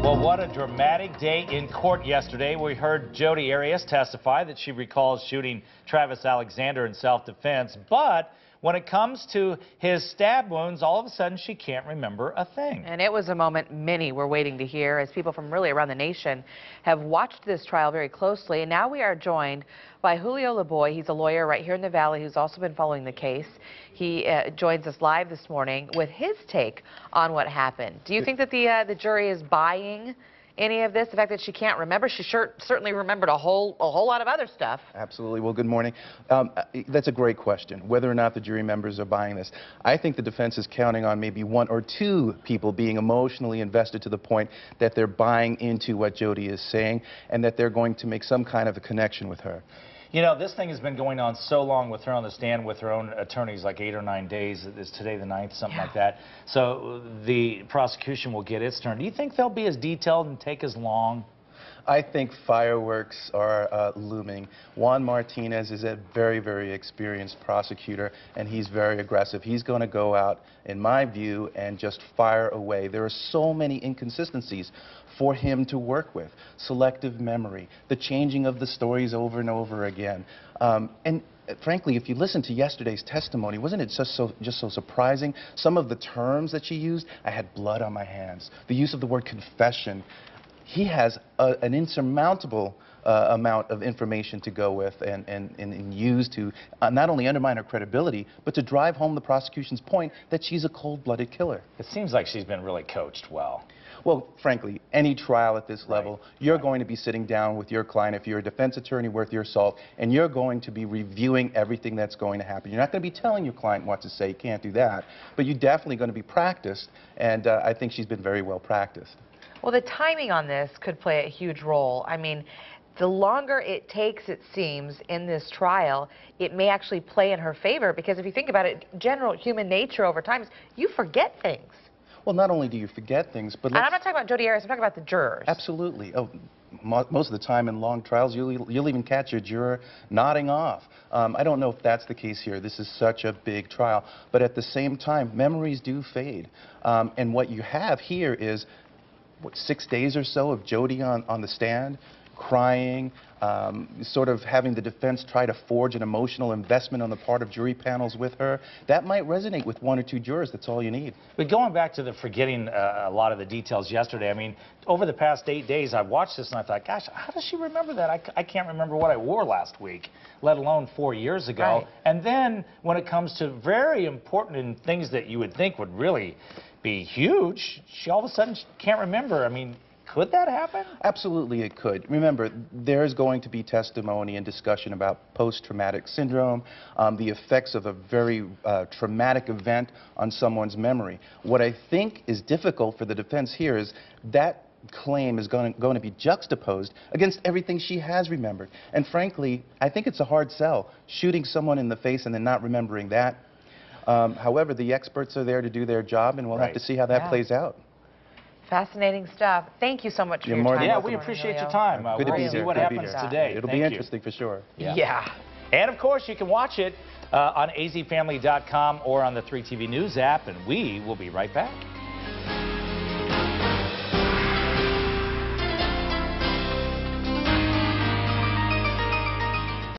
Well, what a dramatic day in court yesterday. We heard Jodi Arias testify that she recalls shooting Travis Alexander in self-defense, but when it comes to his stab wounds, all of a sudden she can't remember a thing. And it was a moment many were waiting to hear, as people from really around the nation have watched this trial very closely. And now we are joined by Julio Laboy. He's a lawyer right here in the Valley who's also been following the case. He joins us live this morning with his take on what happened. Do you think that the jury is buying any of this? The fact that she can't remember? She certainly remembered a whole lot of other stuff. Absolutely. Well, good morning. That's a great question, whether or not the jury members are buying this. I think the defense is counting on maybe one or two people being emotionally invested to the point that they're buying into what Jodi is saying and that they're going to make some kind of a connection with her. You know, this thing has been going on so long with her on the stand with her own attorneys, like 8 or 9 days. Is today the 9th, something like that. So the prosecution will get its turn. Do you think they'll be as detailed and take as long? I think fireworks are looming. Juan Martinez is a very, very experienced prosecutor, and he's very aggressive. He's going to go out, in my view, and just fire away. There are so many inconsistencies for him to work with. Selective memory, the changing of the stories over and over again. And frankly, if you listen to yesterday's testimony, wasn't it just so surprising? Some of the terms that she used, I had blood on my hands. The use of the word confession. He has an insurmountable amount of information to go with and use to not only undermine her credibility, but to drive home the prosecution's point that she's a cold-blooded killer. It seems like she's been really coached well. Well, frankly, any trial at this level, you're going to be sitting down with your client, if you're a defense attorney worth your salt, and you're going to be reviewing everything that's going to happen. You're not going to be telling your client what to say. You can't do that. But you're definitely going to be practiced, and I think she's been very well practiced. Well, the timing on this could play a huge role. I mean, the longer it takes, it seems, in this trial, it may actually play in her favor, because if you think about it, general human nature over time is you forget things. Well, not only do you forget things, but and I'm not talking about Jodi Arias, I'm talking about the jurors. Absolutely. Oh, most of the time in long trials, you'll even catch your juror nodding off. I don't know if that's the case here. This is such a big trial. But at the same time, memories do fade. And what you have here is, what, 6 days or so of Jodi on the stand, crying, sort of having the defense try to forge an emotional investment on the part of jury panels with her. That might resonate with 1 or 2 jurors. That's all you need. But going back to the forgetting a lot of the details yesterday, I mean, over the past 8 days, I watched this and I thought, gosh, how does she remember that? I can't remember what I wore last week, let alone 4 years ago. Right. And then when it comes to very important things that you would think would really be huge, she all of a sudden can't remember. I mean, could that happen? Absolutely it could. Remember, there's going to be testimony and discussion about post-traumatic syndrome, the effects of a very traumatic event on someone's memory. What I think is difficult for the defense here is that claim is going to be juxtaposed against everything she has remembered. And frankly, I think it's a hard sell, shooting someone in the face and then not remembering that. However, the experts are there to do their job, and we'll have to see how that plays out. Fascinating stuff. Thank you so much for your time. Yeah, we appreciate your time. Good to be We'll see what happens today. It'll be interesting for sure. Yeah. And of course, you can watch it on azfamily.com or on the 3TV News app, and we will be right back.